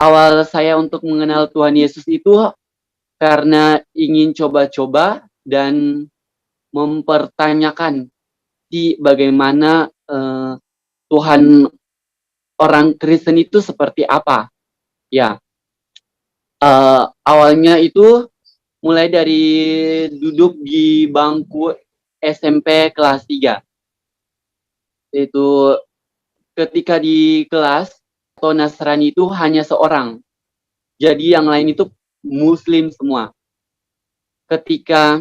Awal saya untuk mengenal Tuhan Yesus itu karena ingin coba-coba dan mempertanyakan bagaimana Tuhan orang Kristen itu seperti apa. Ya, awalnya itu mulai dari duduk di bangku SMP kelas 3. Itu ketika di kelas atau Nasrani itu hanya seorang. Jadi yang lain itu Muslim semua. Ketika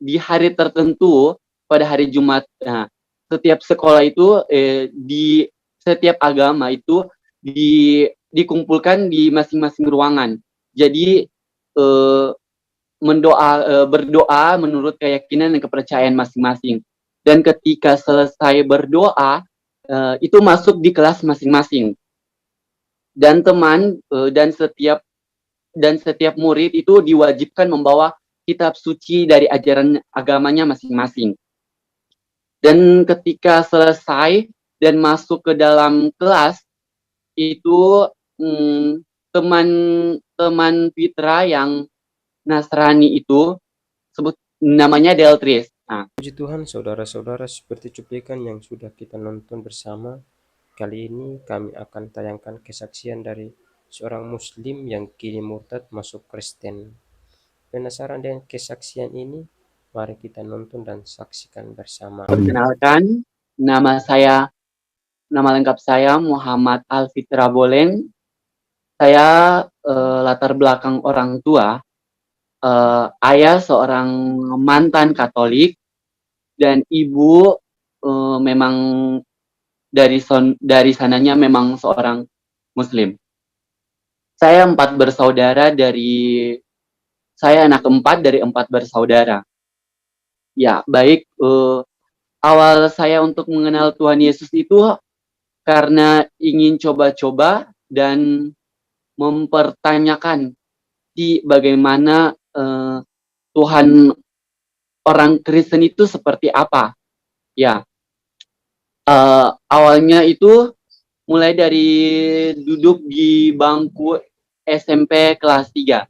di hari tertentu pada hari Jumat, nah, setiap sekolah itu di setiap agama itu dikumpulkan di masing-masing ruangan. Jadi berdoa menurut keyakinan dan kepercayaan masing-masing. Dan ketika selesai berdoa, itu masuk di kelas masing-masing. Dan setiap murid itu diwajibkan membawa kitab suci dari ajaran agamanya masing-masing. Dan ketika selesai dan masuk ke dalam kelas, itu teman Fitra yang Nasrani itu sebut namanya Deltris. Nah, Puji Tuhan, saudara-saudara, seperti cuplikan yang sudah kita nonton bersama, kali ini kami akan tayangkan kesaksian dari seorang Muslim yang kini murtad masuk Kristen. Penasaran dengan kesaksian ini? Mari kita nonton dan saksikan bersama. perkenalkan, nama lengkap saya Muhammad Alfitra Boleng. Saya latar belakang orang tua, ayah seorang mantan Katolik dan ibu memang dari sananya memang seorang Muslim. Saya anak keempat dari 4 bersaudara. Ya, baik. Awal saya untuk mengenal Tuhan Yesus itu karena ingin coba-coba dan mempertanyakan bagaimana Tuhan orang Kristen itu seperti apa. Ya, awalnya itu mulai dari duduk di bangku SMP kelas 3.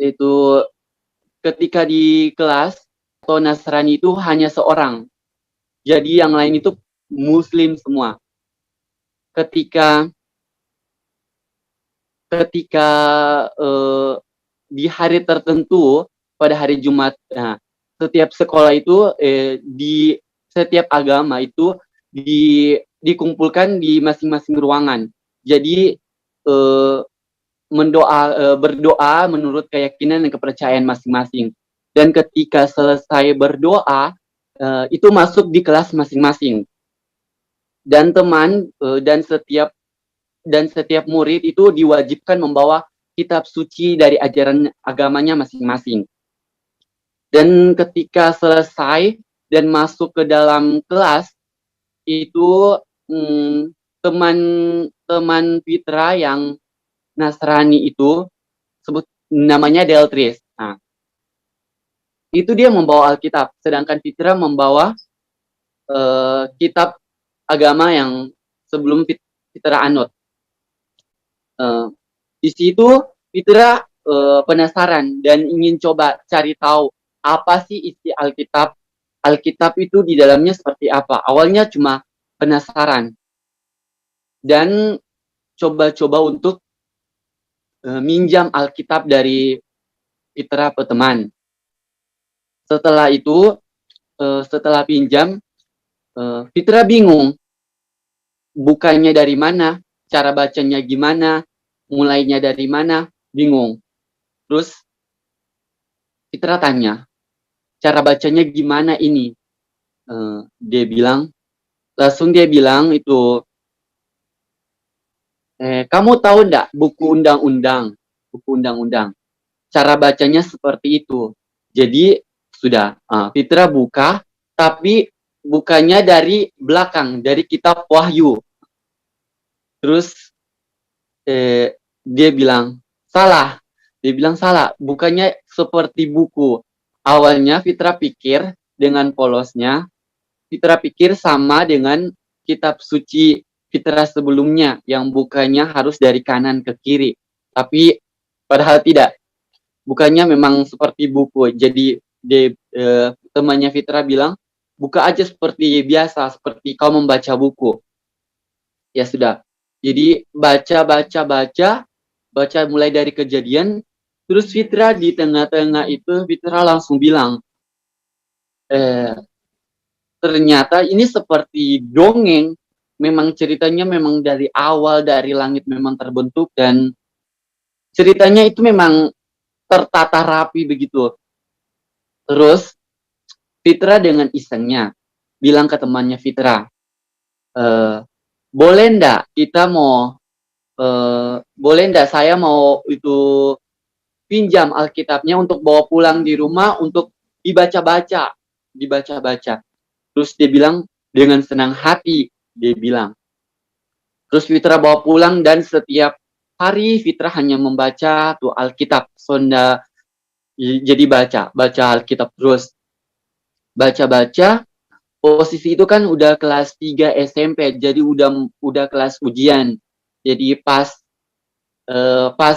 Itu ketika di kelas atau Nasrani itu hanya seorang. Jadi yang lain itu Muslim semua. Ketika di hari tertentu pada hari Jumat, nah, setiap sekolah itu di setiap agama itu dikumpulkan di masing-masing ruangan. Jadi berdoa menurut keyakinan dan kepercayaan masing-masing. Dan ketika selesai berdoa, itu masuk di kelas masing-masing. Dan setiap murid itu diwajibkan membawa kitab suci dari ajaran agamanya masing-masing. Dan ketika selesai dan masuk ke dalam kelas, itu teman Fitra yang Nasrani itu sebut namanya Deltris. Nah, itu dia membawa Alkitab, sedangkan Fitra membawa kitab agama yang sebelum Fitra anut. Di situ Fitra penasaran dan ingin coba cari tahu apa sih isi Alkitab. Alkitab itu di dalamnya seperti apa. Awalnya cuma penasaran dan coba-coba untuk minjam Alkitab dari Fitra teman. Setelah itu, setelah pinjam, Fitra bingung. Bukanya dari mana, cara bacanya gimana, mulainya dari mana, bingung. Terus Fitra tanya, cara bacanya gimana ini? Langsung dia bilang itu, kamu tahu enggak buku undang-undang? Cara bacanya seperti itu. Jadi sudah, Fitra buka, tapi bukanya dari belakang, dari kitab Wahyu. Terus dia bilang salah, bukannya seperti buku. Awalnya Fitra pikir dengan polosnya, Fitra pikir sama dengan kitab suci Fitra sebelumnya yang bukanya harus dari kanan ke kiri. Tapi padahal tidak. Bukannya memang seperti buku. Jadi temannya Fitra bilang, buka aja seperti biasa, seperti kau membaca buku. Ya sudah. Jadi baca mulai dari Kejadian. Terus Fitra di tengah-tengah itu, Fitra langsung bilang, ternyata ini seperti dongeng. Memang ceritanya memang dari awal, dari langit memang terbentuk, dan ceritanya itu memang tertata rapi begitu. Terus Fitra dengan isengnya bilang ke temannya Fitra, boleh ndak kita mau, boleh ndak saya mau itu pinjam Alkitabnya untuk bawa pulang di rumah untuk dibaca-baca. Terus dia bilang dengan senang hati, dia bilang. Terus Fitra bawa pulang dan setiap hari Fitra hanya membaca tuh Alkitab. Jadi baca Alkitab terus. Baca. Posisi itu kan udah kelas 3 SMP, jadi udah kelas ujian. Jadi pas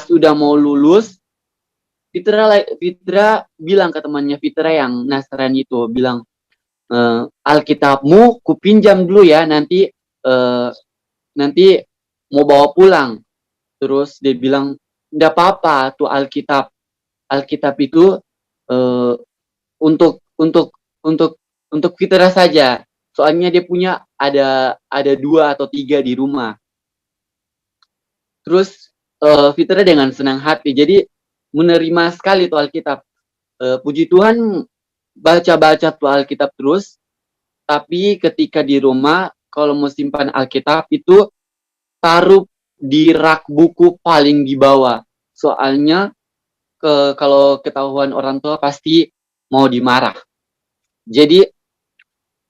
udah mau lulus, Fitra bilang ke temannya Fitra yang Nasrani itu, bilang, Alkitabmu kupinjam dulu ya, nanti mau bawa pulang. Terus dia bilang, enggak apa-apa tuh Alkitab itu untuk Fitra saja. Soalnya dia punya ada 2 atau 3 di rumah. Terus Fitra dengan senang hati. Jadi menerima sekali tuh Alkitab. Puji Tuhan, baca tuh Alkitab terus. Tapi ketika di rumah, kalau mau simpan Alkitab itu taruh di rak buku paling di bawah. Soalnya kalau ketahuan orang tua pasti mau dimarah. Jadi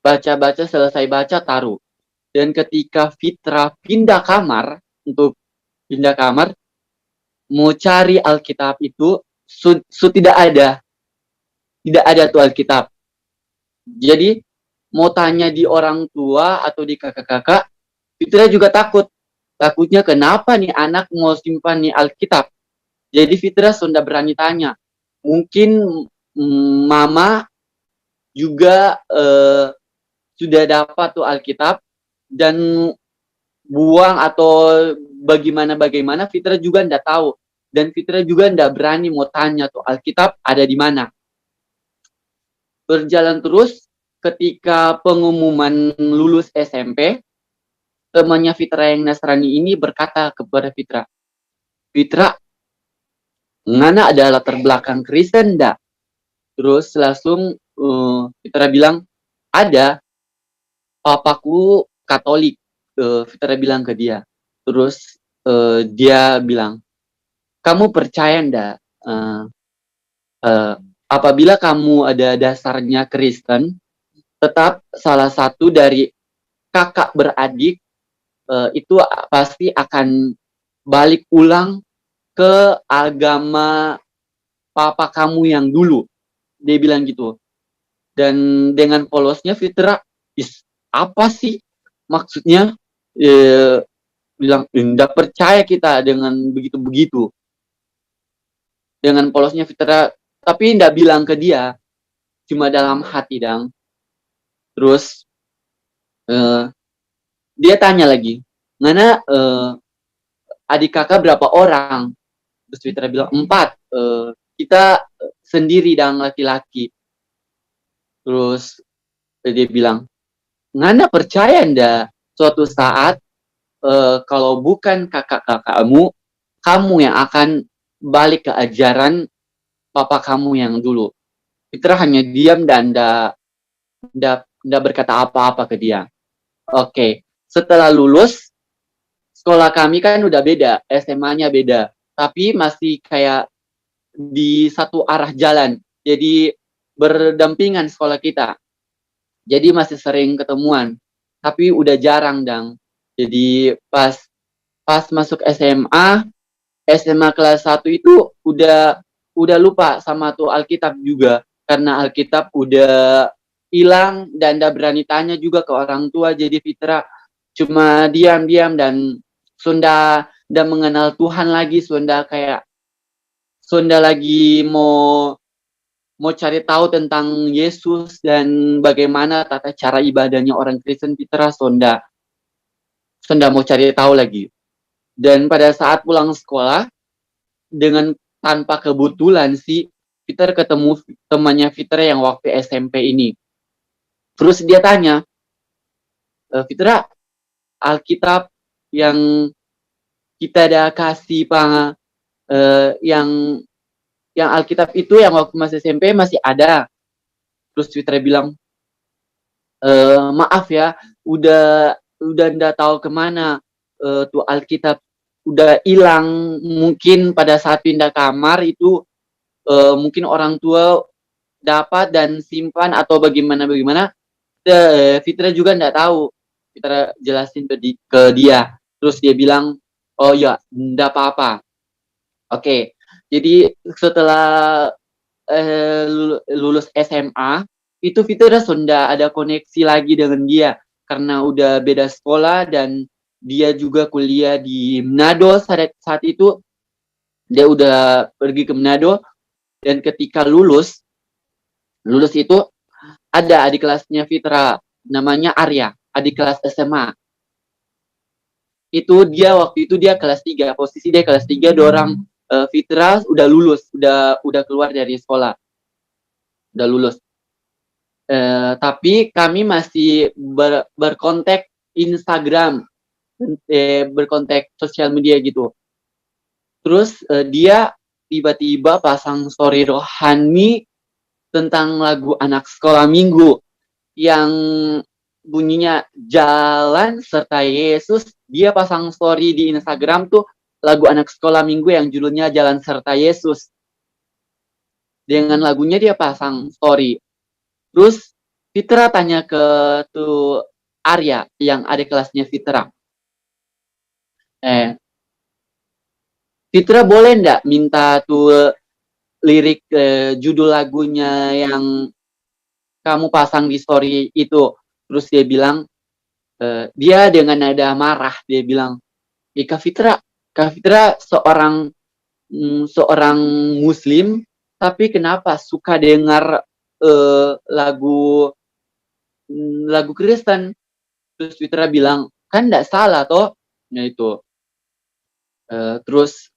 baca selesai baca taruh. Dan ketika Fitra pindah kamar mau cari Alkitab itu tidak ada tuh Alkitab. Jadi mau tanya di orang tua atau di kakak-kakak, Fitra juga takutnya kenapa nih anak mau simpan nih Alkitab. Jadi Fitra sudah berani tanya, mungkin mama juga sudah dapat tuh Alkitab dan buang atau bagaimana Fitra juga enggak tahu, dan Fitra juga enggak berani mau tanya tuh Alkitab ada di mana. Berjalan terus, ketika pengumuman lulus SMP, temannya Fitra yang Nasrani ini berkata kepada Fitra, ngana ada latar belakang Kristen enggak? Terus langsung Fitra bilang, ada, papaku Katolik. Fitra bilang ke dia. Terus dia bilang, kamu percaya enggak apabila kamu ada dasarnya Kristen, tetap salah satu dari kakak beradik itu pasti akan balik ulang ke agama papa kamu yang dulu. Dia bilang gitu. Dan dengan polosnya Fitra, apa sih maksudnya? Bilang, enggak percaya kita dengan begitu-begitu. Dengan polosnya Fitra, tapi enggak bilang ke dia, cuma dalam hati dang. Terus dia tanya lagi, ngana adik kakak berapa orang? Terus Fitra bilang 4. Kita sendiri dang laki-laki. Terus dia bilang, ngana percaya ndak suatu saat kalau bukan kakak-kakakmu, kamu yang akan balik ke ajaran papa kamu yang dulu. Fitra hanya diam dan ndak berkata apa-apa ke dia. Oke. Setelah lulus, sekolah kami kan udah beda, SMA-nya beda, tapi masih kayak di satu arah jalan. Jadi berdampingan sekolah kita. Jadi masih sering ketemuan, tapi udah jarang dang. Jadi pas masuk SMA kelas 1 itu udah lupa sama tuh Alkitab juga, karena Alkitab udah hilang dan nggak berani tanya juga ke orang tua. Jadi Fitra cuma diam-diam dan Sunda dan mengenal Tuhan lagi. Sunda lagi mau cari tahu tentang Yesus dan bagaimana tata cara ibadahnya orang Kristen. Sunda mau cari tahu lagi. Dan pada saat pulang sekolah, dengan tanpa kebetulan sih, Peter ketemu temannya Peter yang waktu SMP ini. Terus dia tanya, Peter, Alkitab yang kita ada kasih yang Alkitab itu yang waktu masih SMP masih ada. Terus Peter bilang, maaf ya, udah nggak tahu kemana tuh Alkitab, udah hilang. Mungkin pada saat pindah kamar itu mungkin orang tua dapat dan simpan atau bagaimana. Fitra juga nggak tahu. Fitra jelasin ke dia. Terus dia bilang, oh ya, nggak apa-apa. Oke, jadi setelah lulus SMA, itu Fitra sudah ada koneksi lagi dengan dia. Karena udah beda sekolah dan dia juga kuliah di Manado saat itu. Dia udah pergi ke Manado. Dan ketika lulus itu ada adik kelasnya Fitra, namanya Arya, adik kelas SMA. Itu dia waktu itu dia kelas 3, posisi dia kelas 3, dorang Fitra udah lulus, udah keluar dari sekolah. Udah lulus. Tapi kami masih berkontak Instagram, berkontak sosial media gitu. Terus dia tiba-tiba pasang story rohani tentang lagu anak sekolah minggu yang bunyinya Jalan serta Yesus. Dia pasang story di Instagram tuh lagu anak sekolah minggu yang judulnya Jalan serta Yesus. Dengan lagunya dia pasang story. Terus Fitra tanya ke tuh Arya yang adik kelasnya Fitra. Fitra boleh nggak minta tuh lirik judul lagunya yang kamu pasang di story itu? Terus dia bilang, dia dengan nada marah, dia bilang, Kak Fitra seorang Muslim, tapi kenapa suka dengar lagu Kristen? Terus Fitra bilang, kan nggak salah toh. Nah itu. Terus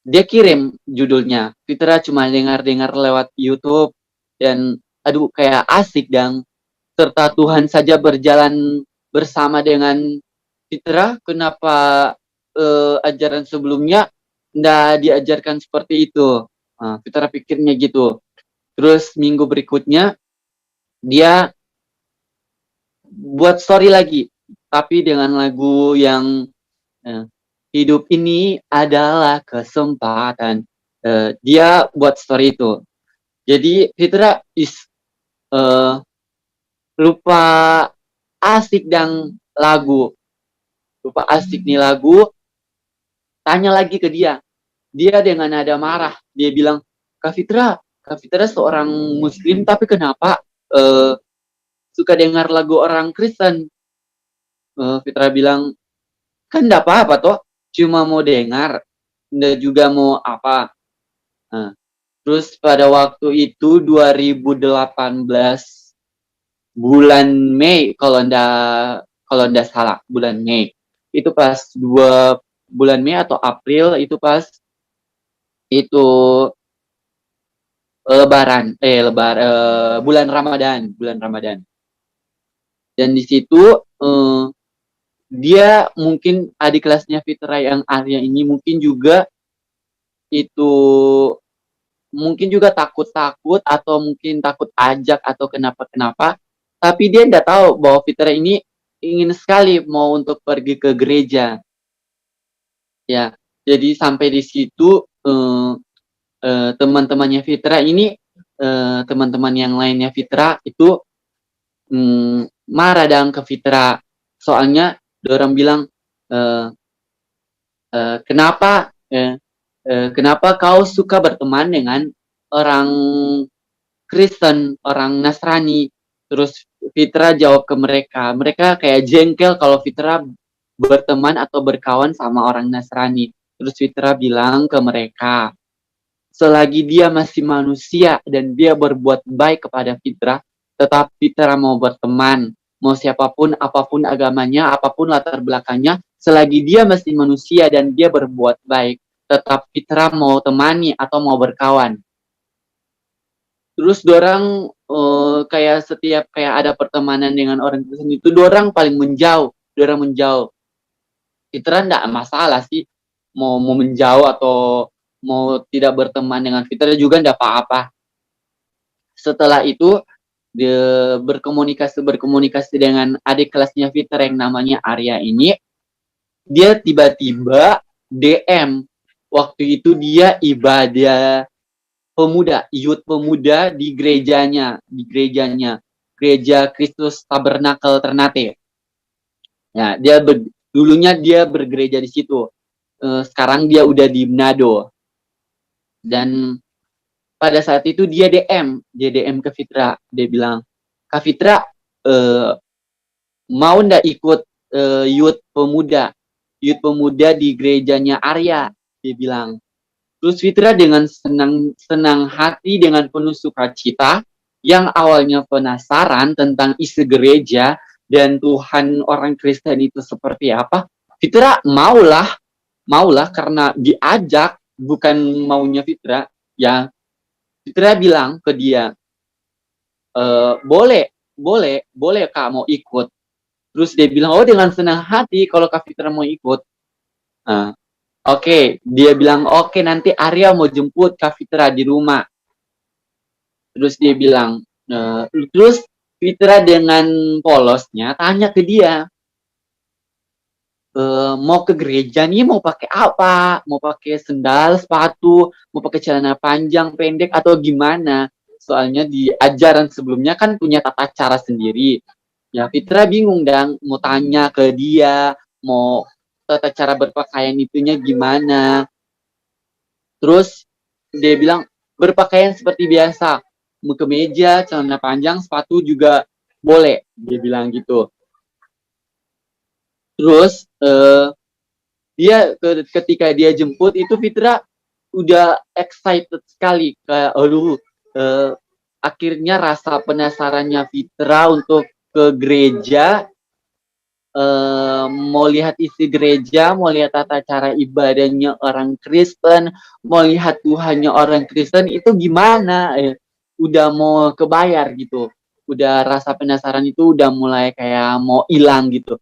dia kirim judulnya. Fitra cuma dengar lewat YouTube dan aduh kayak asik dan serta Tuhan saja berjalan bersama dengan Fitra. Kenapa ajaran sebelumnya nggak diajarkan seperti itu? Nah, Fitra pikirnya gitu. Terus minggu berikutnya dia buat story lagi, tapi dengan lagu yang hidup ini adalah kesempatan. Dia buat story itu. Jadi Fitra lupa asik dan lagu. Lupa asik nih lagu. Tanya lagi ke dia. Dia dengan nada marah. Dia bilang, Kak Fitra seorang Muslim, tapi kenapa suka dengar lagu orang Kristen? Fitra bilang, kan enggak apa-apa toh. Cuma mau dengar. Enggak juga mau apa. Terus pada waktu itu 2018 bulan Mei kalau ndak salah, bulan Mei. Itu pas 2 bulan Mei atau April itu pas itu bulan Ramadan. Dan di situ dia mungkin adik kelasnya Fitra yang Arya ini mungkin juga takut atau mungkin takut ajak atau kenapa. Tapi dia tidak tahu bahwa Fitra ini ingin sekali mau untuk pergi ke gereja. Ya, jadi sampai di situ teman-temannya Fitra ini, teman-teman yang lainnya Fitra itu marah dan ke Fitra. Soalnya orang bilang, kenapa kau suka berteman dengan orang Kristen, orang Nasrani? Terus Fitra jawab ke mereka. Mereka kayak jengkel kalau Fitra berteman atau berkawan sama orang Nasrani. Terus Fitra bilang ke mereka, selagi dia masih manusia dan dia berbuat baik kepada Fitra, tetap Fitra mau berteman. Mau siapapun, apapun agamanya, apapun latar belakangnya, selagi dia masih manusia dan dia berbuat baik, tetap Fitra mau temani atau mau berkawan. Terus dorang kayak setiap kayak ada pertemanan dengan orang Kristen itu dorang paling menjauh, dorang menjauh. Fitra enggak masalah sih mau menjauh atau mau tidak berteman dengan Fitra juga enggak apa-apa. Setelah itu dia berkomunikasi dengan adik kelasnya Fitra yang namanya Arya ini, dia tiba-tiba DM. Waktu itu dia ibadah pemuda, youth pemuda di gerejanya, Gereja Kristus Tabernakel Ternate. Ya, dulunya dia bergereja di situ. Sekarang dia udah di Manado. Dan pada saat itu dia DM ke Fitra. Dia bilang, Kak Fitra, mau ndak ikut youth pemuda di gerejanya Arya? Dia bilang. Terus Fitra dengan senang hati, dengan penuh sukacita, yang awalnya penasaran tentang isi gereja dan Tuhan orang Kristen itu seperti apa, Fitra maulah karena diajak, bukan maunya Fitra. Ya, Fitra bilang ke dia, boleh Kak mau ikut. Terus dia bilang, oh dengan senang hati kalau Kak Fitra mau ikut. Nah, Oke, dia bilang, oke nanti Arya mau jemput Kak Fitra di rumah. Terus dia bilang, terus Fitra dengan polosnya tanya ke dia, mau ke gereja nih mau pakai apa? Mau pakai sendal, sepatu, mau pakai celana panjang, pendek, atau gimana? Soalnya di ajaran sebelumnya kan punya tata cara sendiri. Ya Fitra bingung dan mau tanya ke dia, mau tata cara berpakaian itunya gimana. Terus dia bilang berpakaian seperti biasa, kemeja, celana panjang, sepatu juga boleh, dia bilang gitu. Terus dia ketika dia jemput itu Fitra udah excited sekali, kayak aduh, akhirnya rasa penasarannya Fitra untuk ke gereja, mau lihat isi gereja, mau lihat tata cara ibadahnya orang Kristen, mau lihat Tuhannya orang Kristen itu gimana, udah mau kebayar gitu, udah rasa penasaran itu udah mulai kayak mau hilang gitu.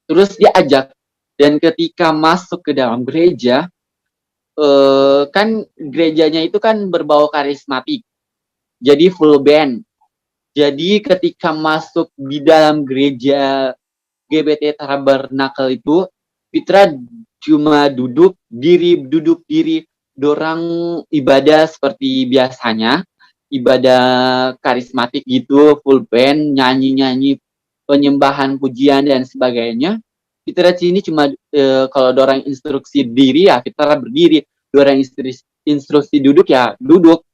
Terus dia ajak, dan ketika masuk ke dalam gereja, kan gerejanya itu kan berbau karismatik, jadi full band. Jadi ketika masuk di dalam gereja GBT Tabernakel itu, Fitra cuma duduk diri, dorang ibadah seperti biasanya, ibadah karismatik gitu, full band, nyanyi-nyanyi, penyembahan, pujian, dan sebagainya. Fitra sini cuma kalau dorang instruksi diri ya Fitra berdiri, dorang instruksi duduk ya duduk.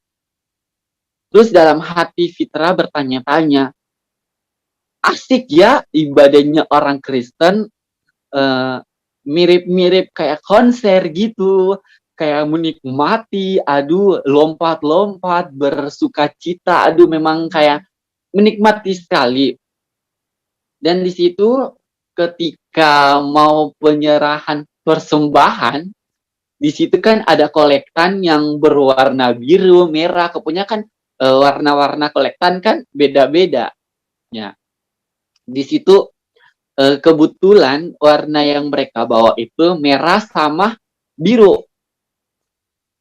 Terus dalam hati Fitra bertanya-tanya, asik ya ibadahnya orang Kristen, mirip-mirip kayak konser gitu, kayak menikmati, aduh lompat-lompat, bersukacita, aduh memang kayak menikmati sekali. Dan di situ ketika mau penyerahan persembahan, di situ kan ada kolektan yang berwarna biru, merah, kebanyakan warna-warna kolektan kan beda-beda. Ya, di situ kebetulan warna yang mereka bawa itu merah sama biru.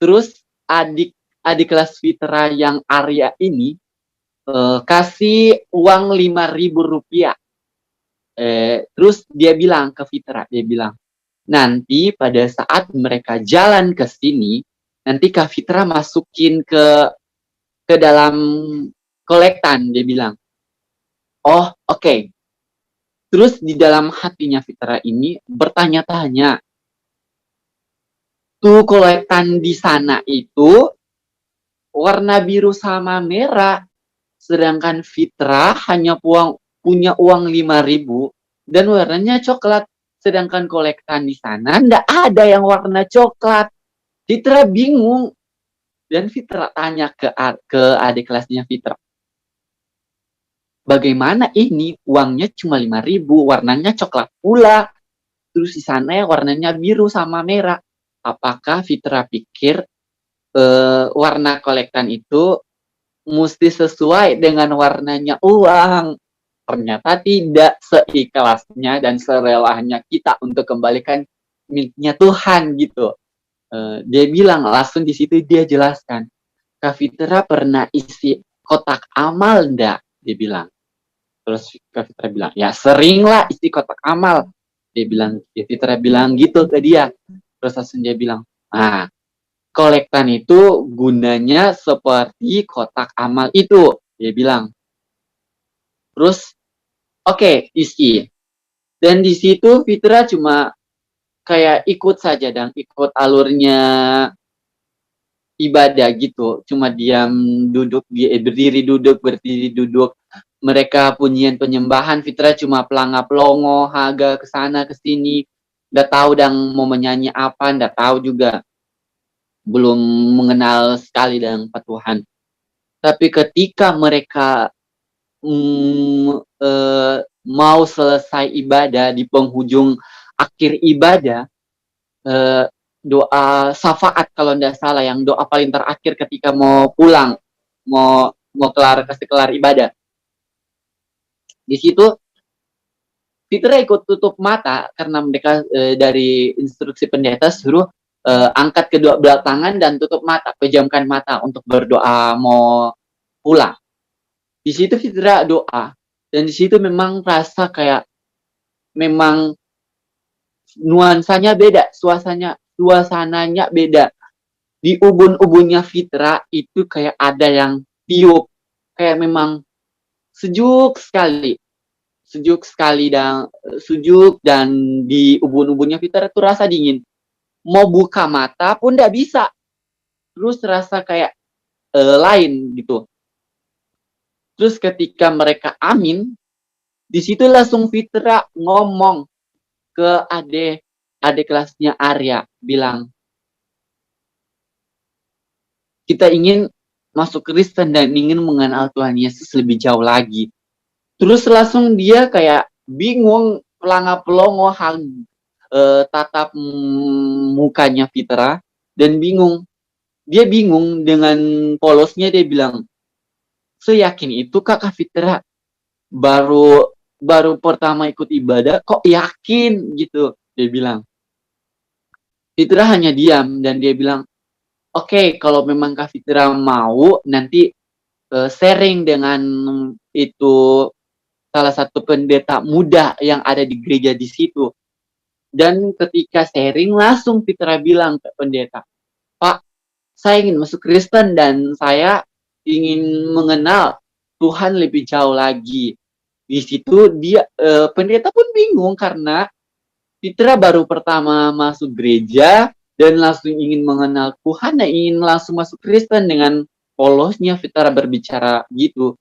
Terus adik kelas Fitra yang Arya ini kasih uang 5.000 rupiah. Terus dia bilang ke Fitra, dia bilang, nanti pada saat mereka jalan ke sini, nanti Kak Fitra masukin ke dalam kolektan, dia bilang. Oh, oke. Terus di dalam hatinya Fitra ini bertanya-tanya, tuh kolektan di sana itu warna biru sama merah, sedangkan Fitra hanya punya uang 5.000 dan warnanya coklat. Sedangkan kolektan di sana nggak ada yang warna coklat. Fitra bingung. Dan Fitra tanya ke adik kelasnya Fitra, bagaimana ini uangnya cuma 5.000, warnanya coklat pula. Terus di sana warnanya biru sama merah. Apakah Fitra pikir warna kolektan itu mesti sesuai dengan warnanya uang? Ternyata tidak, seikhlasnya dan serelahnya kita untuk kembalikan miliknya Tuhan gitu. Dia bilang langsung di situ dia jelaskan, Kak Fitra pernah isi kotak amal enggak? Dia bilang. Terus Kak Fitra bilang, ya sering lah isi kotak amal. Dia bilang, Fitra bilang gitu ke dia. Terus langsung dia bilang, nah kolektan itu gunanya seperti kotak amal itu. Dia bilang. Terus oke, isi. Dan di situ Fitra cuma kayak ikut saja dan ikut alurnya ibadah gitu. Cuma diam duduk, berdiri duduk, berdiri duduk. Mereka pujian penyembahan, Fitra cuma pelangap longo, haga kesana kesini. Nggak tahu dan mau menyanyi apa, nggak tahu juga. Belum mengenal sekali dengan Tuhan. Tapi ketika mereka mau selesai ibadah di penghujung akhir ibadah, doa syafaat kalau tidak salah, yang doa paling terakhir ketika mau pulang, mau kasih kelar ibadah. Di situ Fitra ikut tutup mata karena mereka dari instruksi pendeta suruh angkat kedua belah tangan dan tutup mata, pejamkan mata untuk berdoa mau pulang. Di situ Fitra doa dan di situ memang rasa kayak memang nuansanya beda, suasananya beda. Di ubun-ubunnya Fitra itu kayak ada yang tiup, kayak memang sejuk sekali dan di ubun-ubunnya Fitra itu rasa dingin. Mau buka mata pun tidak bisa. Terus rasa kayak lain gitu. Terus ketika mereka amin, di situ langsung Fitra ngomong ke adik kelasnya Arya, bilang, kita ingin masuk Kristen dan ingin mengenal Tuhan Yesus lebih jauh lagi. Terus langsung dia kayak bingung, pelongo, tatap mukanya Fitra, dan bingung. Dia bingung dengan polosnya, dia bilang, seyakin itu Kakak Fitra? Baru pertama ikut ibadah, kok yakin gitu? Dia bilang. Fitra hanya diam dan dia bilang, oke, kalau memang Kak Fitra mau, nanti sharing dengan itu salah satu pendeta muda yang ada di gereja di situ. Dan ketika sharing, langsung Fitra bilang ke pendeta, Pak, saya ingin masuk Kristen dan saya ingin mengenal Tuhan lebih jauh lagi. Di situ dia pendeta pun bingung karena Fitra baru pertama masuk gereja dan langsung ingin mengenal Tuhan dan ingin langsung masuk Kristen. Dengan polosnya Fitra berbicara gitu.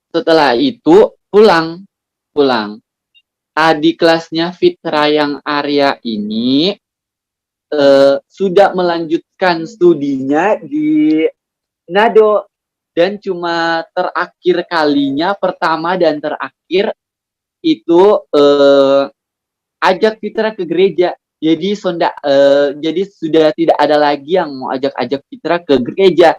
Setelah itu pulang. Adik kelasnya Fitra yang Arya ini sudah melanjutkan studinya di Nado dan cuma pertama dan terakhir itu ajak Fitra ke gereja. Jadi sudah tidak ada lagi yang mau ajak Fitra ke gereja.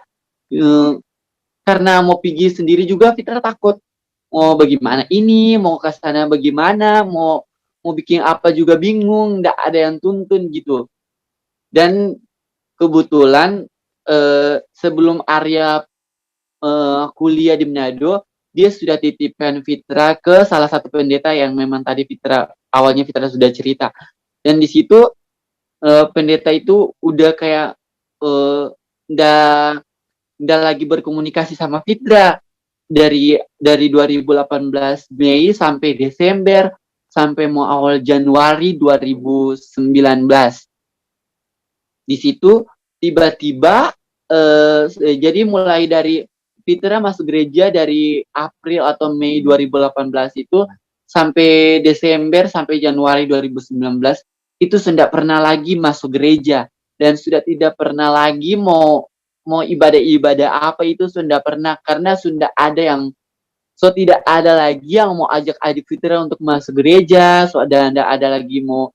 Karena mau pergi sendiri juga Fitra takut. Mau bagaimana ini, mau ke sana bagaimana, mau bikin apa juga bingung, nggak ada yang tuntun gitu. Dan kebetulan sebelum Arya kuliah di Manado, dia sudah titipkan Fitra ke salah satu pendeta yang memang tadi awalnya Fitra sudah cerita. Dan di situ pendeta itu udah kayak udah lagi berkomunikasi sama Fitra dari 2018 Mei sampai Desember sampai mau awal Januari 2019. Di situ tiba-tiba jadi mulai dari Fitra masuk gereja dari April atau Mei 2018 itu sampai Desember sampai Januari 2019 itu sudah pernah lagi masuk gereja dan sudah tidak pernah lagi mau ibadah-ibadah apa itu sudah pernah, karena sudah ada yang tidak ada lagi yang mau ajak adik Fitra untuk masuk gereja, dan tidak ada lagi mau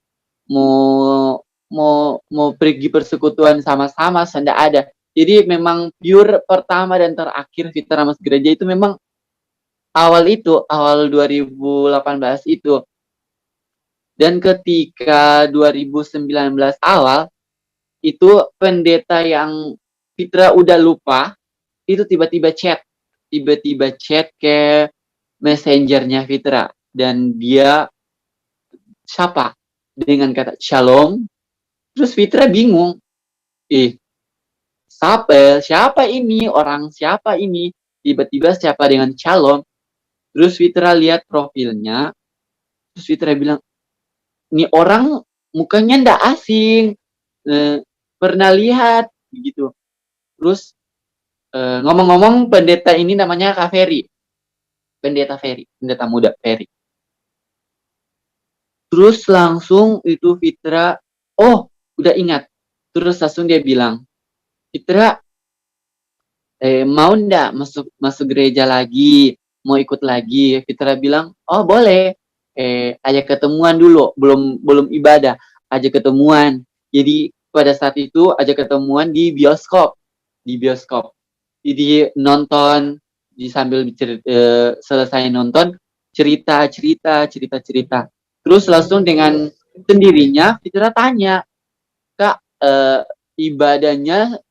mau pergi persekutuan sama-sama, sudah ada. Jadi memang pure pertama dan terakhir Fitra masuk gereja itu memang awal 2018 itu. Dan ketika 2019 awal itu pendeta yang Fitra udah lupa itu tiba-tiba chat ke messengernya Fitra dan dia sapa dengan kata shalom. Terus Fitra bingung, siapa ini, orang siapa ini, tiba-tiba siapa dengan shalom. Terus Fitra lihat profilnya, terus Fitra bilang, ini orang mukanya ndak asing, pernah lihat begitu. Terus ngomong-ngomong pendeta ini namanya Kak Ferry, pendeta muda Ferry. Terus langsung itu Fitra, oh udah ingat. Terus langsung dia bilang, Fitra mau ndak masuk gereja lagi, mau ikut lagi? Fitra bilang, oh boleh. Ajak ketemuan dulu, belum ibadah, ajak ketemuan. Jadi pada saat itu ajak ketemuan di bioskop. Jadi nonton, sambil selesai nonton cerita. Terus langsung dengan sendirinya Fitra tanya, Kak, ibadahnya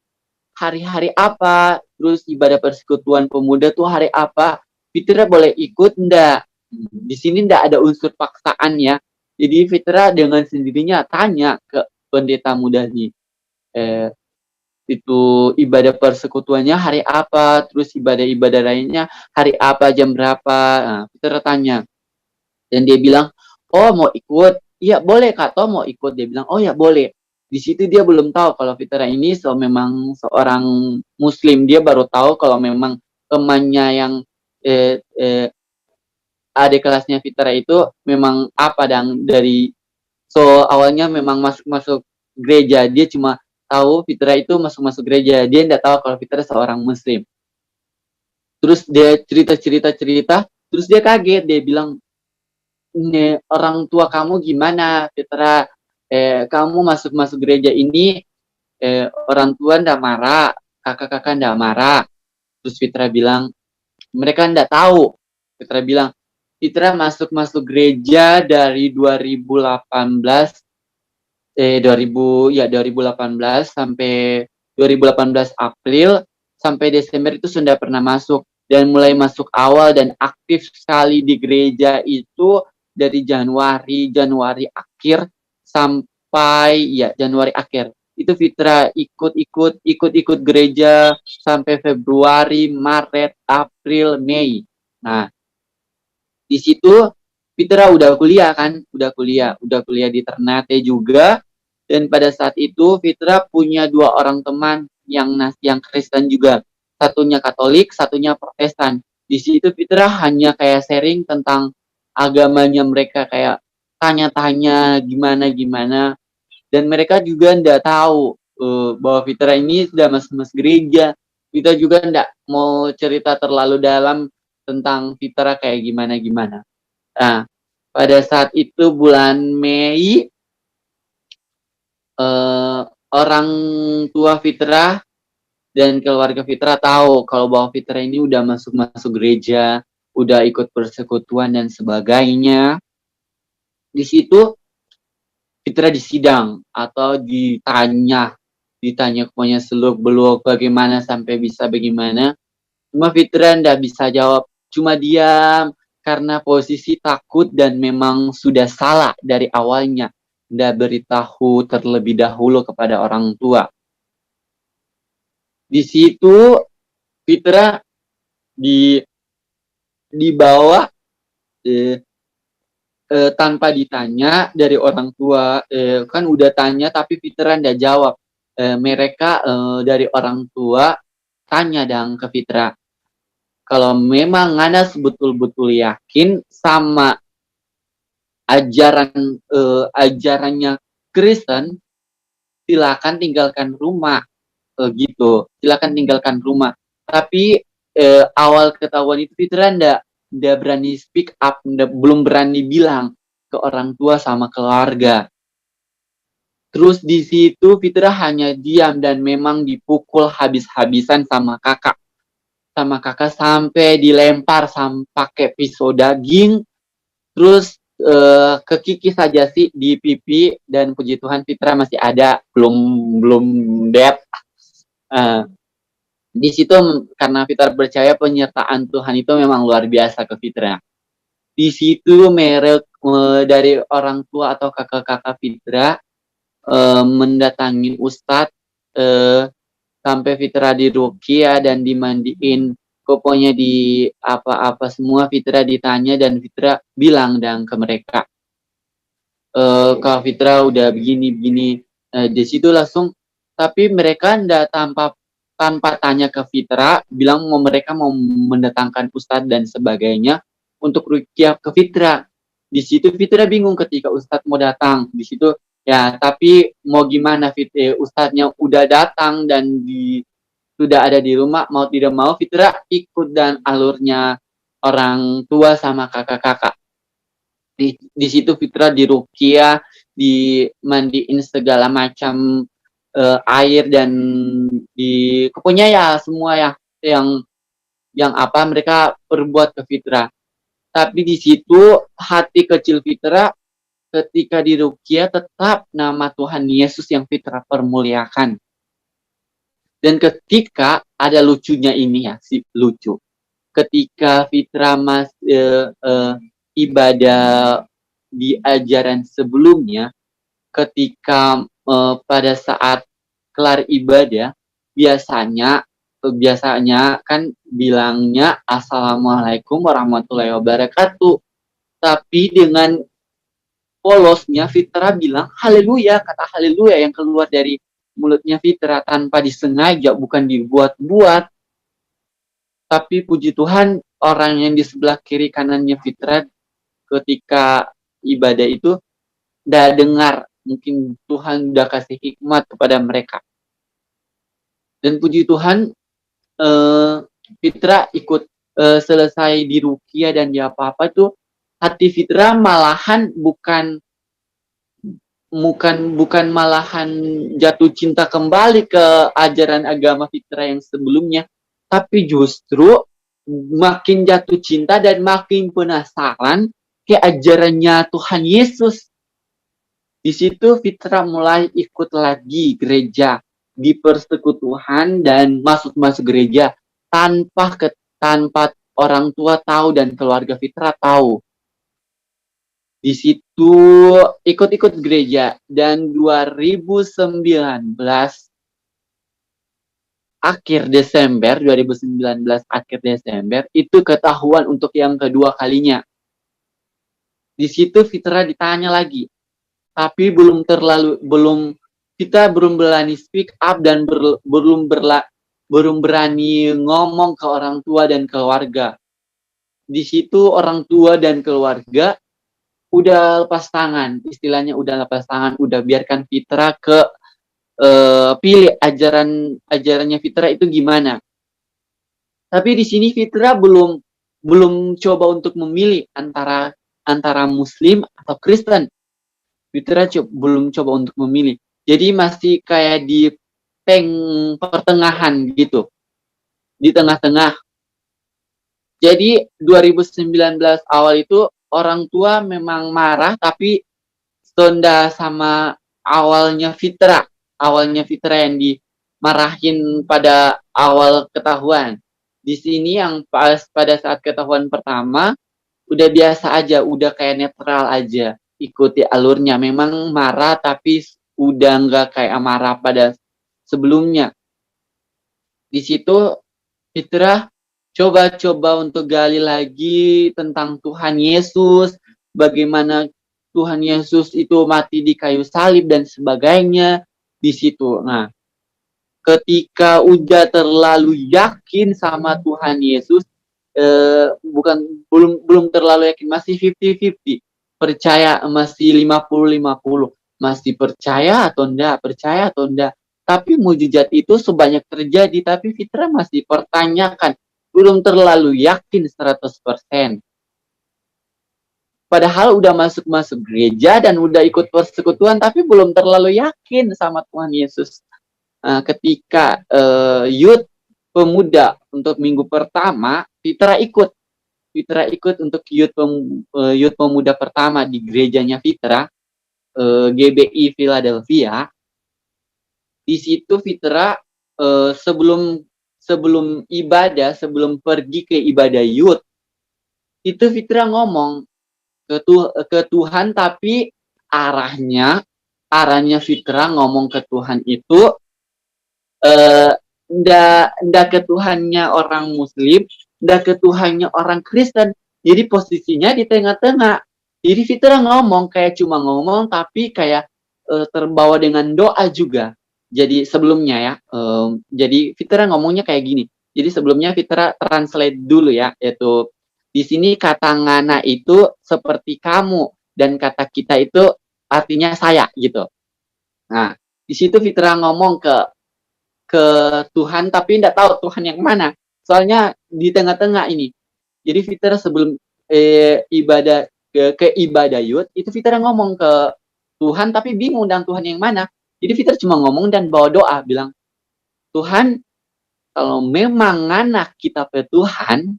hari-hari apa? Terus ibadah persekutuan pemuda tuh hari apa? Fitra boleh ikut enggak? Di sini enggak ada unsur paksaan ya. Jadi Fitra dengan sendirinya tanya ke pendeta muda nih, itu ibadah persekutuannya hari apa? Terus ibadah-ibadah lainnya hari apa, jam berapa? Nah, Fitra tanya. Dan dia bilang, oh mau ikut? Iya boleh Kak Tom mau ikut. Dia bilang, oh ya boleh. Di situ dia belum tahu kalau Fitra ini memang seorang Muslim. Dia baru tahu kalau memang temannya yang adik kelasnya Fitra itu memang dan dari awalnya memang masuk gereja. Dia cuma tahu Fitra itu masuk gereja. Dia tidak tahu kalau Fitra seorang Muslim. Terus dia cerita. Terus dia kaget. Dia bilang, orang tua kamu gimana, Fitra? Kamu masuk gereja ini, orang tua ndak marah, kakak-kakak ndak marah. Terus Fitra bilang, mereka ndak tahu. Fitra bilang, Fitra masuk gereja dari 2018 sampai 2018 April sampai Desember itu sudah pernah masuk, dan mulai masuk awal dan aktif sekali di gereja itu dari Januari akhir sampai Januari akhir. Itu Fitra ikut gereja sampai Februari, Maret, April, Mei. Nah, di situ Fitra udah kuliah di Ternate juga. Dan pada saat itu Fitra punya 2 orang teman yang Kristen juga. Satunya Katolik, satunya Protestan. Di situ Fitra hanya kayak sharing tentang agamanya mereka, kayak tanya-tanya gimana. Dan mereka juga ndak tahu bahwa Fitra ini sudah masuk gereja. Kita juga ndak mau cerita terlalu dalam tentang Fitra kayak gimana. Nah, pada saat itu bulan Mei, orang tua Fitra dan keluarga Fitra tahu kalau bahwa Fitra ini udah masuk gereja, udah ikut persekutuan dan sebagainya. Di situ Fitra disidang atau ditanya kepada seluk-beluk bagaimana sampai bisa bagaimana. Cuma Fitra ndak bisa jawab, cuma diam karena posisi takut dan memang sudah salah dari awalnya. Ndak beritahu terlebih dahulu kepada orang tua. Di situ Fitra dibawa tanpa ditanya dari orang tua, kan udah tanya tapi Fitra ndak jawab. Mereka dari orang tua tanya ke Fitra, kalau memang Anda betul-betul yakin sama ajarannya Kristen, silakan tinggalkan rumah, gitu. Silakan tinggalkan rumah. Tapi awal ketahuan itu Fitra ndak berani speak up, belum berani bilang ke orang tua sama keluarga. Terus di situ Fitra hanya diam dan memang dipukul habis-habisan sama kakak sampai dilempar pakai pisau daging. Terus kekikis saja sih di pipi, dan puji Tuhan Fitra masih ada, belum dead. Di situ karena Fitra percaya penyertaan Tuhan itu memang luar biasa ke Fitra. Di situ merek dari orang tua atau kakak-kakak Fitra mendatangi Ustadz, sampai Fitra diruqyah dan dimandiin. Pokoknya di apa-apa semua Fitra ditanya dan Fitra bilang dan ke mereka, Kak Fitra udah begini. Di situ langsung, tapi mereka ndak tanpa tanya ke Fitra, bilang mereka mau mendatangkan Ustadz dan sebagainya untuk ruqyah ke Fitra. Di situ Fitra bingung ketika Ustadz mau datang. Di situ ya, tapi mau gimana Ustadznya udah datang dan sudah ada di rumah, mau tidak mau Fitra ikut dan alurnya orang tua sama kakak-kakak. Di situ Fitra diruqyah, dimandiin segala macam air, dan pokoknya ya semua ya yang apa mereka perbuat ke Fitra. Tapi di situ hati kecil Fitra ketika diruqyah tetap nama Tuhan Yesus yang Fitra permuliakan. Dan ketika ada lucunya ini ya, lucu. Ketika Fitra ibadah di ajaran sebelumnya, ketika pada saat kelar ibadah, biasanya kan bilangnya Assalamualaikum warahmatullahi wabarakatuh. Tapi dengan polosnya Fitra bilang haleluya, kata haleluya yang keluar dari mulutnya Fitra tanpa disengaja, bukan dibuat-buat. Tapi puji Tuhan, orang yang di sebelah kiri kanannya Fitra ketika ibadah itu udah dengar. Mungkin Tuhan udah kasih hikmat kepada mereka. Dan puji Tuhan, Fitra ikut selesai diruqyah dan di apa-apa itu, hati Fitra malahan bukan malahan jatuh cinta kembali ke ajaran agama Fitra yang sebelumnya, tapi justru makin jatuh cinta dan makin penasaran ke ajarannya Tuhan Yesus. Di situ Fitra mulai ikut lagi gereja, di persekutuan dan masuk gereja tanpa orang tua tahu dan keluarga Fitra tahu. Di situ ikut-ikut gereja, dan 2019 akhir Desember itu ketahuan untuk yang kedua kalinya. Di situ Fitra ditanya lagi, tapi kita belum berani speak up dan belum berani ngomong ke orang tua dan keluarga. Di situ orang tua dan keluarga udah lepas tangan, istilahnya udah lepas tangan, udah biarkan Fitra pilih ajarannya Fitra itu gimana. Tapi di sini Fitra belum coba untuk memilih antara Muslim atau Kristen. Fitra belum coba untuk memilih. Jadi masih kayak di pertengahan gitu. Di tengah-tengah. Jadi 2019 awal itu orang tua memang marah, tapi sonda sama awalnya Fitra yang dimarahin pada awal ketahuan. Di sini yang pada saat ketahuan pertama udah biasa aja, udah kayak netral aja, ikuti alurnya. Memang marah tapi udah nggak kayak marah pada sebelumnya. Di situ Fitra coba untuk gali lagi tentang Tuhan Yesus, bagaimana Tuhan Yesus itu mati di kayu salib dan sebagainya. Di situ, nah, ketika udah terlalu yakin sama Tuhan Yesus, belum terlalu yakin, masih 50-50, percaya masih 50-50, masih percaya atau enggak. Tapi mujizat itu sebanyak terjadi, tapi Fitra masih pertanyakan, belum terlalu yakin 100%. Padahal udah masuk gereja dan udah ikut persekutuan, tapi belum terlalu yakin sama Tuhan Yesus. Ketika youth pemuda untuk minggu pertama, Fitra ikut untuk youth pemuda pertama di gerejanya Fitra, GBI Philadelphia. Di situ Fitra sebelum ibadah, sebelum pergi ke ibadah youth, itu Fitra ngomong ke Tuhan, tapi arahnya Fitra ngomong ke Tuhan itu ndak ke Tuhannya orang Muslim, ndak ke Tuhannya orang Kristen. Jadi posisinya di tengah-tengah. Jadi Fitra ngomong kayak cuma ngomong, tapi kayak terbawa dengan doa juga. Jadi sebelumnya ya, jadi Fitra ngomongnya kayak gini. Jadi sebelumnya Fitra translate dulu ya, yaitu di sini kata ngana itu seperti kamu, dan kata kita itu artinya saya gitu. Nah, di situ Fitra ngomong ke Tuhan, tapi tidak tahu Tuhan yang mana. Soalnya di tengah-tengah ini. Jadi Fitra sebelum ibadah ke ibadah youth, itu Fitra ngomong ke Tuhan, tapi bingung dan Tuhan yang mana. Jadi Fitra cuma ngomong dan bawa doa, bilang, Tuhan, kalau memang ngana kita pe Tuhan,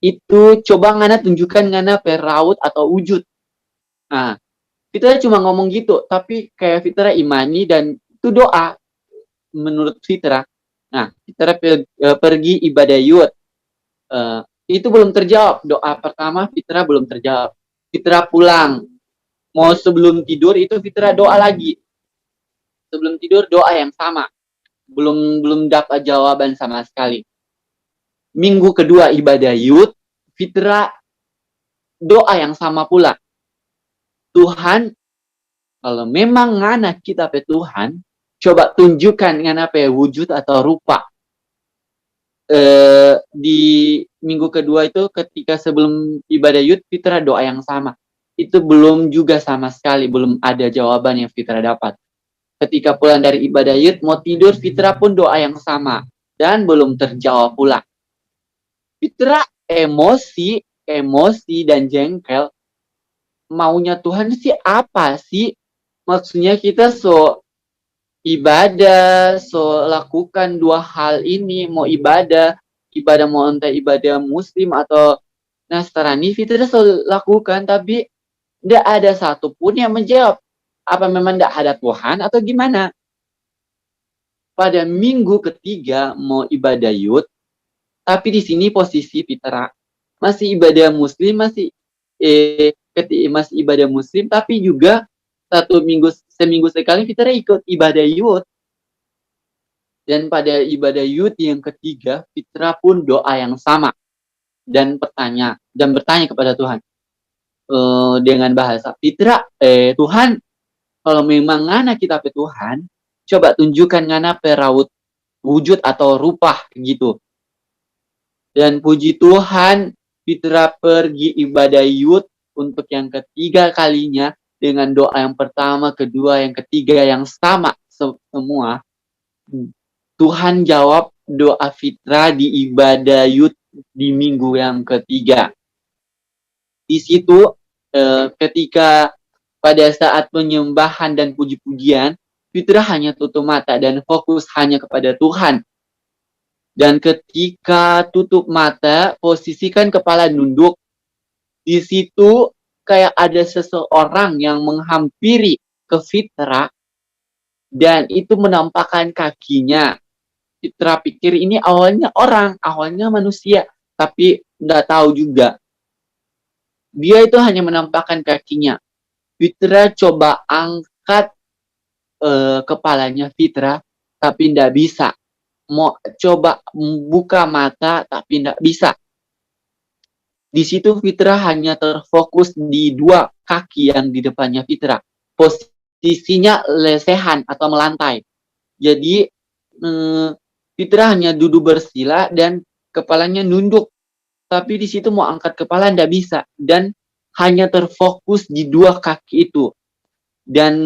itu coba ngana tunjukkan ngana pe raut atau wujud. Nah, Fitra cuma ngomong gitu, tapi kayak Fitra imani dan itu doa menurut Fitra. Nah, Fitra pergi ibadah youth. Itu belum terjawab. Doa pertama Fitra belum terjawab. Fitra pulang. Mau sebelum tidur itu Fitra doa lagi. Sebelum tidur doa yang sama. Belum dapat jawaban sama sekali. Minggu kedua ibadah youth, Fitra doa yang sama pula. Tuhan, kalau memang ngana kita pe Tuhan, coba tunjukkan ngana pe wujud atau rupa. Di minggu kedua itu ketika sebelum ibadah youth, Fitra doa yang sama. Itu belum juga sama sekali, belum ada jawaban yang Fitra dapat. Ketika pulang dari ibadah youth, mau tidur, Fitra pun doa yang sama. Dan belum terjawab pula. Fitra emosi dan jengkel. Maunya Tuhan sih apa sih? Maksudnya kita ibadah, lakukan dua hal ini, mau ibadah mau entah ibadah Muslim atau Nasrani, Fitra lakukan, tapi tidak ada satupun yang menjawab. Apa memang tidak ada Tuhan atau gimana? Pada minggu ketiga mau ibadah youth, tapi di sini posisi Fitra masih ibadah Muslim, masih ibadah Muslim, tapi juga seminggu sekali Fitra ikut ibadah youth. Dan pada ibadah youth yang ketiga, Fitra pun doa yang sama dan bertanya kepada Tuhan dengan bahasa Fitra, Tuhan, kalau memang ngana kita pe Tuhan, coba tunjukkan ngana pe raut wujud atau rupa gitu. Dan puji Tuhan, Fitra pergi ibadah youth untuk yang ketiga kalinya dengan doa yang pertama, kedua, yang ketiga yang sama semua. Tuhan jawab doa Fitra di ibadah youth di minggu yang ketiga. Di situ ketika pada saat penyembahan dan puji-pujian, Fitra hanya tutup mata dan fokus hanya kepada Tuhan. Dan ketika tutup mata, posisikan kepala nunduk. Di situ kayak ada seseorang yang menghampiri ke Fitra dan itu menampakkan kakinya. Fitra pikir ini awalnya manusia, tapi nggak tahu juga. Dia itu hanya menampakkan kakinya. Fitra coba angkat kepalanya Fitra, tapi nggak bisa. Mau coba buka mata, tapi nggak bisa. Di situ Fitra hanya terfokus di dua kaki yang di depannya Fitra. Posisinya lesehan atau melantai. Jadi Fitra hanya duduk bersila dan kepalanya nunduk. tapi di situ mau angkat kepala ndak bisa, dan hanya terfokus di dua kaki itu. Dan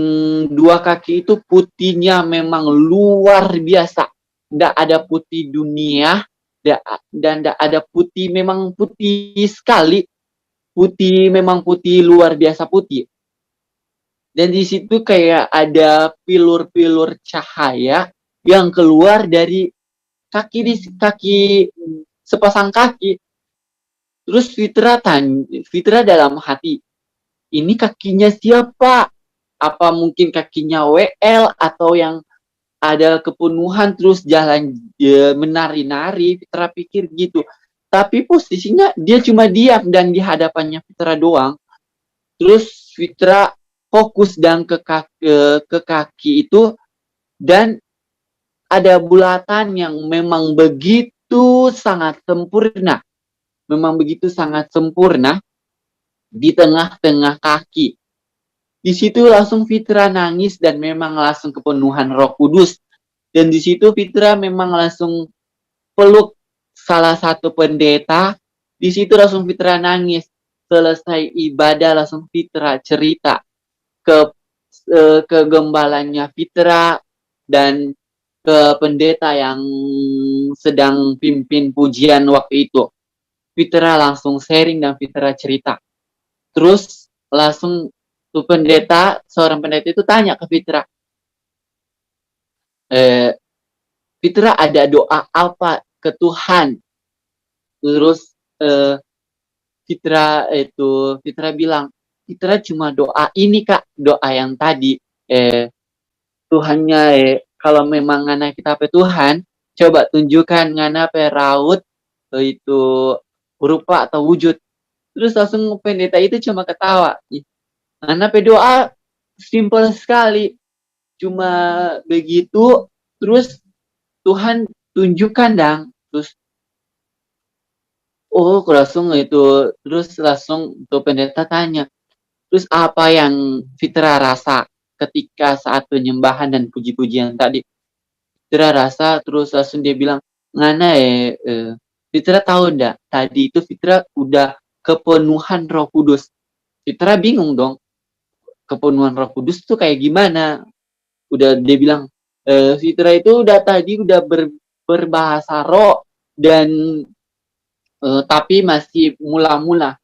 dua kaki itu putihnya memang luar biasa. Ndak ada putih dunia, dan ndak ada putih, memang putih sekali. Putih, memang putih, luar biasa putih. Dan di situ kayak ada pilur-pilur cahaya yang keluar dari kaki sepasang kaki. Terus Fitra dalam hati, ini kakinya siapa? Apa mungkin kakinya WL atau yang ada kepenuhan terus jalan menari-nari? Fitra pikir gitu. Tapi posisinya dia cuma diam dan di hadapannya Fitra doang. Terus Fitra fokus dan ke kaki itu, dan ada bulatan yang memang begitu sangat sempurna. Memang begitu sangat sempurna di tengah-tengah kaki. Di situ langsung Fitra nangis dan memang langsung kepenuhan Roh Kudus. Dan di situ Fitra memang langsung peluk salah satu pendeta. Di situ langsung Fitra nangis. Selesai ibadah langsung Fitra cerita ke gembalanya Fitra dan ke pendeta yang sedang pimpin pujian waktu itu. Fitra langsung sharing dan Fitra cerita. Terus langsung tuh seorang pendeta itu tanya ke Fitra, Fitra ada doa apa ke Tuhan? Terus Fitra bilang, Fitra cuma doa ini kak, doa yang tadi. Tuhannya kalau memang ngana kita pe Tuhan, coba tunjukkan ngana pe raut itu rupa atau wujud. Terus langsung pendeta itu cuma ketawa. Ngana pe doa simple sekali. Cuma begitu, terus Tuhan tunjukkan dang. Terus langsung itu, terus langsung tuh pendeta tanya, terus apa yang Fitra rasa ketika saat penyembahan dan puji-pujian tadi? Fitra rasa, terus langsung dia bilang, ngana Fitra tahu ndak, tadi itu Fitra udah kepenuhan Roh Kudus. Fitra bingung dong, kepenuhan Roh Kudus tuh kayak gimana? Udah dia bilang, Fitra itu udah tadi udah berbahasa roh, dan tapi masih mula-mula,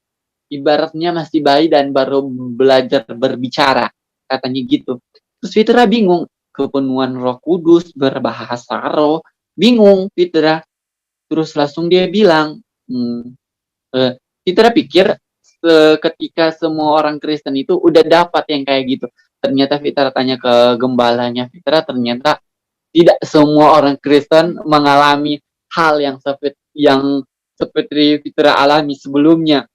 ibaratnya masih bayi dan baru belajar berbicara, katanya gitu. Terus Fitra bingung, kepenuhan Roh Kudus, berbahasa roh, bingung Fitra. Terus langsung dia bilang, Fitra pikir ketika semua orang Kristen itu udah dapat yang kayak gitu. Ternyata Fitra tanya ke gembalanya Fitra, ternyata tidak semua orang Kristen mengalami hal yang seperti Fitra alami sebelumnya.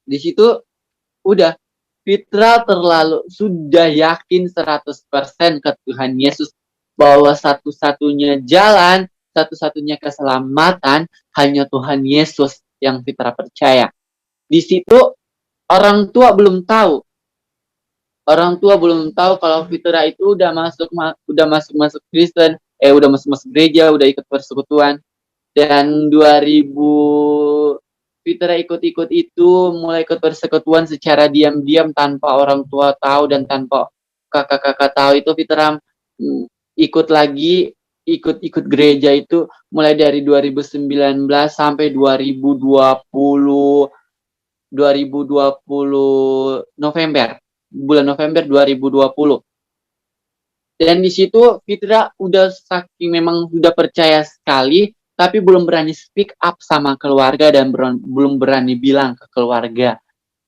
Di situ udah Fitra sudah yakin 100% ke Tuhan Yesus bahwa satu-satunya jalan, satu-satunya keselamatan hanya Tuhan Yesus yang Fitra percaya. Di situ orang tua belum tahu. Orang tua belum tahu kalau Fitra itu udah masuk Kristen, udah masuk gereja, udah ikut persekutuan. Dan 2000 Fitra ikut-ikut itu, mulai ikut persekutuan secara diam-diam tanpa orang tua tahu dan tanpa kakak-kakak tahu. Itu Fitra ikut gereja itu mulai dari 2019 sampai 2020 November, bulan November 2020. Dan di situ Fitra udah saking memang sudah percaya sekali, tapi belum berani speak up sama keluarga dan belum berani bilang ke keluarga.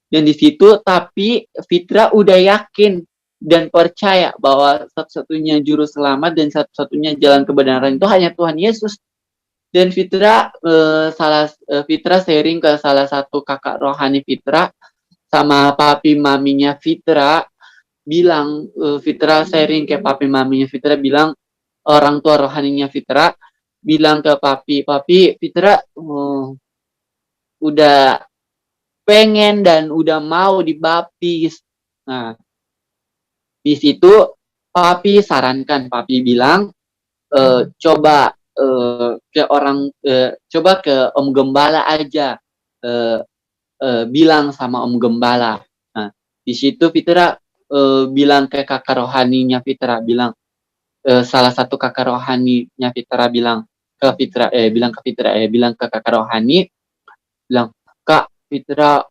Dan di situ tapi Fitra udah yakin dan percaya bahwa satu-satunya juru selamat dan satu-satunya jalan kebenaran itu hanya Tuhan Yesus. Dan Fitra Fitra sharing ke salah satu kakak rohani Fitra sama papi maminya Fitra, bilang Fitra sharing ke papi maminya Fitra, bilang orang tua rohaninya Fitra bilang ke papi Fitra udah pengen dan udah mau dibaptis. Nah, di situ papi bilang coba ke orang, coba ke Om Gembala aja, bilang sama Om Gembala. Nah, di situ Fitra bilang ke kakak rohaninya Fitra, salah satu kakak rohaninya Fitra bilang ke Fitra, bilang ke kakak rohani, bilang, Kak, Fitra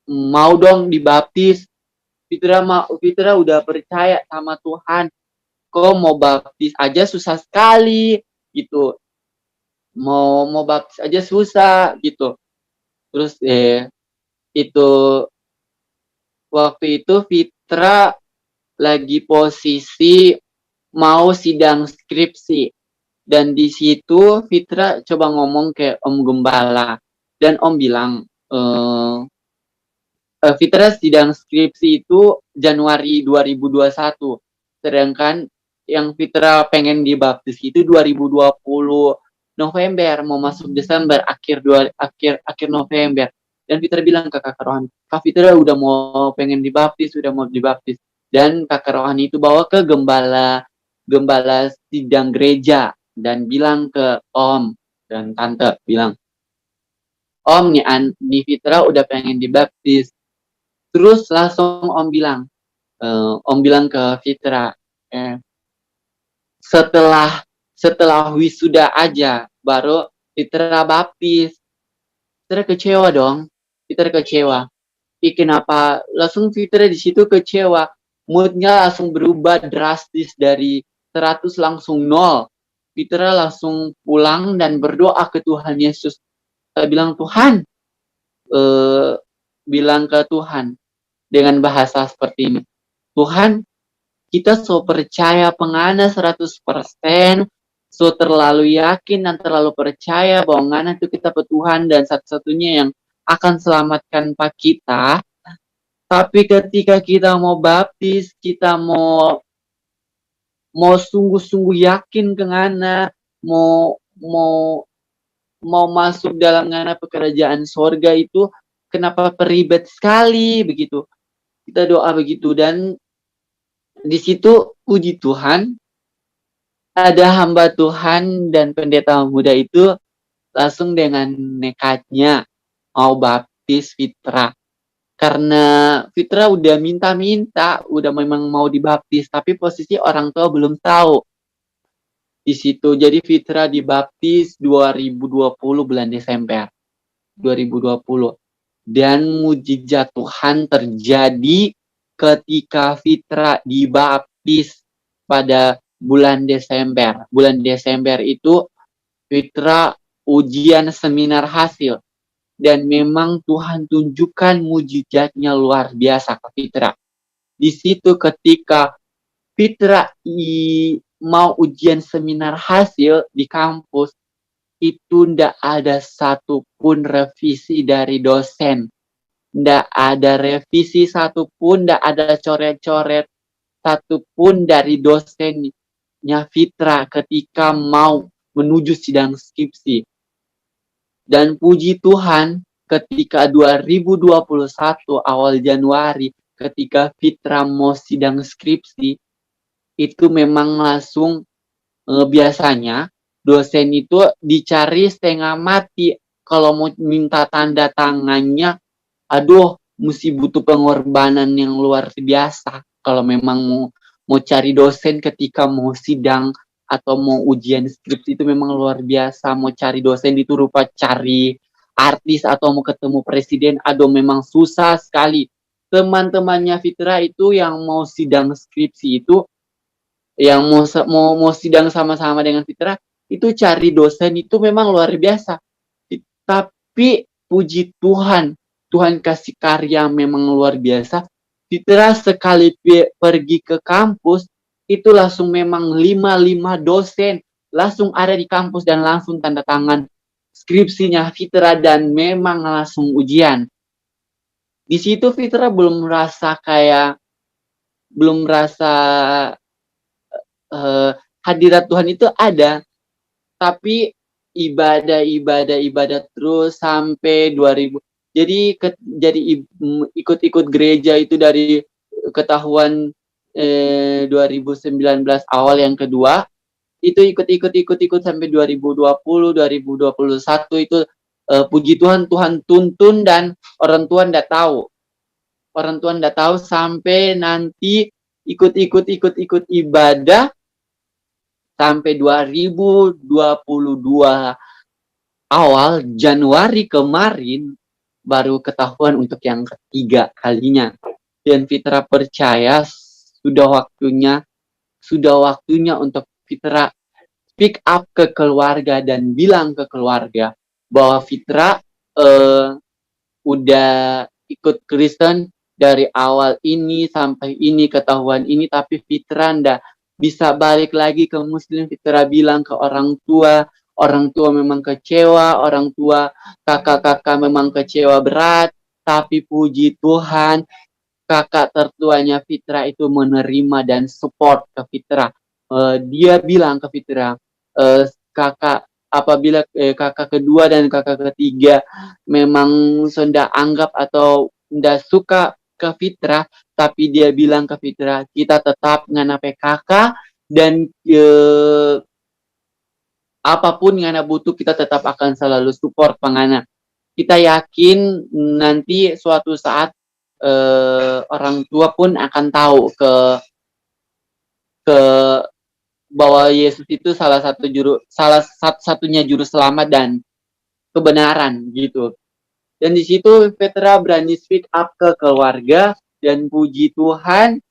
mau dong dibaptis. Fitra udah percaya sama Tuhan. Kok mau baptis aja susah sekali gitu. Mau baptis aja susah gitu. Terus itu waktu itu Fitra lagi posisi mau sidang skripsi, dan di situ Fitra coba ngomong ke Om Gembala, dan Om bilang, Fitra sidang skripsi itu Januari 2021, sedangkan yang Fitra pengen dibaptis itu 2020 November, mau masuk Desember, akhir November. Dan Fitra bilang ke kakak rohani, Kak Fitra udah mau pengen dibaptis, dan kakak rohani itu bawa ke gembala sidang gereja dan bilang ke Om dan Tante, bilang, Om, nih Fitra udah pengen dibaptis. Terus langsung Om bilang ke Fitra, setelah wisuda aja baru Fitra baptis. Fitra kecewa dong. Kenapa? Langsung Fitra di situ kecewa. Moodnya langsung berubah drastis dari 100 langsung 0. Fitra langsung pulang dan berdoa ke Tuhan Yesus. Bilang ke Tuhan dengan bahasa seperti ini. Tuhan, kita so percaya pengana 100%, so terlalu yakin dan terlalu percaya bahwa ngana itu kita Tuhan dan satu-satunya yang akan selamatkan pak kita. Tapi ketika kita mau baptis, kita mau sungguh-sungguh yakin ke ngana, mau masuk dalam ngana pekerjaan sorga itu, kenapa peribet sekali begitu. Kita doa begitu, dan di situ puji Tuhan, ada hamba Tuhan dan pendeta muda itu langsung dengan nekatnya mau baptis Fitra. Karena Fitra udah minta-minta, udah memang mau dibaptis, tapi posisi orang tua belum tahu. Di situ jadi Fitra dibaptis 2020 bulan Desember 2020. Dan mujizat Tuhan terjadi ketika Fitra dibaptis pada bulan Desember. Bulan Desember itu Fitra ujian seminar hasil. Dan memang Tuhan tunjukkan mujizatnya luar biasa ke Fitra. Di situ ketika Fitra mau ujian seminar hasil di kampus, itu ndak ada satupun revisi dari dosen. Ndak ada revisi satupun, ndak ada coret-coret satupun dari dosennya Fitra ketika mau menuju sidang skripsi. Dan puji Tuhan, ketika 2021 awal Januari, ketika Fitra mau sidang skripsi, itu memang langsung biasanya dosen itu dicari setengah mati. Kalau mau minta tanda tangannya, aduh, mesti butuh pengorbanan yang luar biasa. Kalau memang mau cari dosen ketika mau sidang atau mau ujian skripsi itu memang luar biasa. Mau cari dosen itu rupa cari artis atau mau ketemu presiden, aduh memang susah sekali. Teman-temannya Fitra itu yang mau sidang skripsi itu, yang mau sidang sama-sama dengan Fitra, itu cari dosen itu memang luar biasa. Tapi puji Tuhan, Tuhan kasih karya memang luar biasa. Fitra sekali pergi ke kampus, itu langsung memang 5 dosen langsung ada di kampus dan langsung tanda tangan skripsinya Fitra, dan memang langsung ujian. Di situ Fitra belum merasa hadirat Tuhan itu ada, tapi ibadah terus sampai 2000. Jadi ikut gereja itu dari ketahuan 2019 awal yang kedua, itu ikut sampai 2021 itu puji Tuhan, Tuhan tuntun dan orang tua ndak tahu. Orang tua ndak tahu sampai nanti ikut ibadah sampai 2022 awal Januari kemarin baru ketahuan untuk yang ketiga kalinya. Dan Fitra percaya sudah waktunya untuk Fitra speak up ke keluarga dan bilang ke keluarga bahwa Fitra udah ikut Kristen dari awal ini sampai ini ketahuan ini, tapi Fitra ndak bisa balik lagi ke Muslim. Fitra bilang ke orang tua memang kecewa, orang tua kakak-kakak memang kecewa berat, tapi puji Tuhan kakak tertuanya Fitra itu menerima dan support ke Fitra. Dia bilang ke Fitra, kakak apabila kakak kedua dan kakak ketiga memang sudah anggap atau tidak suka ke Fitra, tapi dia bilang ke Fitra, kita tetap nganape kakak dan apapun yang anda butuh kita tetap akan selalu support pengana. Kita yakin nanti suatu saat orang tua pun akan tahu ke bahwa Yesus itu salah satunya juru selamat dan kebenaran gitu. Dan di situ Petra berani speak up ke keluarga dan puji Tuhan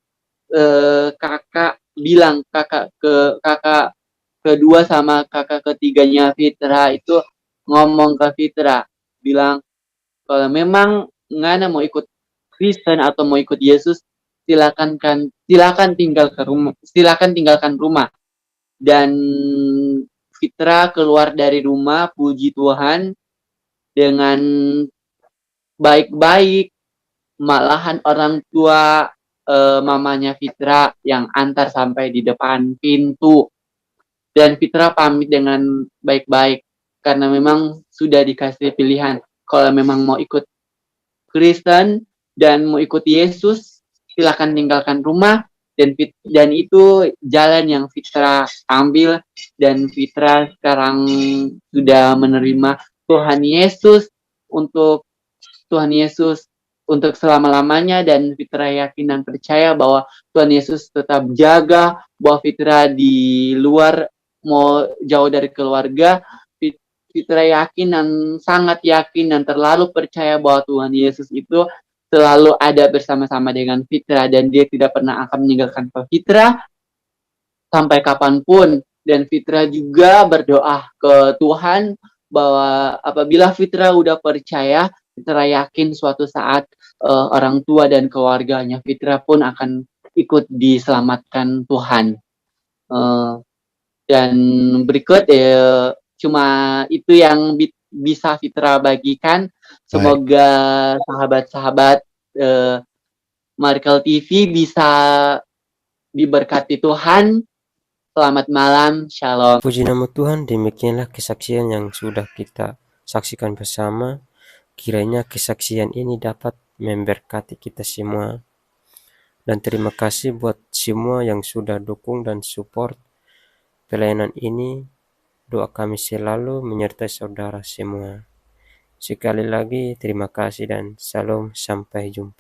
kakak kedua sama kakak ketiganya Fitra itu ngomong ke Fitra bilang kalau memang ngana mau ikut Kristen atau mau ikut Yesus silakan tinggalkan rumah. Dan Fitra keluar dari rumah puji Tuhan dengan baik-baik, malahan orang tua mamanya Fitra yang antar sampai di depan pintu dan Fitra pamit dengan baik-baik karena memang sudah dikasih pilihan kalau memang mau ikut Kristen dan mau ikut Yesus silakan tinggalkan rumah dan itu jalan yang Fitra ambil dan Fitra sekarang sudah menerima Tuhan Yesus untuk selama-lamanya dan Fitra yakin dan percaya bahwa Tuhan Yesus tetap jaga bahwa Fitra di luar mau jauh dari keluarga. Fitra yakin dan sangat yakin dan terlalu percaya bahwa Tuhan Yesus itu selalu ada bersama-sama dengan Fitra dan dia tidak pernah akan meninggalkan Fitra sampai kapanpun. Dan Fitra juga berdoa ke Tuhan bahwa apabila Fitra udah percaya, Fitra yakin suatu saat orang tua dan keluarganya Fitra pun akan ikut diselamatkan Tuhan. Dan berikut cuma itu yang bisa Fitra bagikan. Semoga sahabat-sahabat Markel TV bisa diberkati Tuhan. Selamat malam, shalom. Puji nama Tuhan, demikianlah kesaksian yang sudah kita saksikan bersama. Kiranya kesaksian ini dapat memberkati kita semua. Dan terima kasih buat semua yang sudah dukung dan support pelayanan ini. Doa kami selalu menyertai saudara semua. Sekali lagi terima kasih dan salam, sampai jumpa.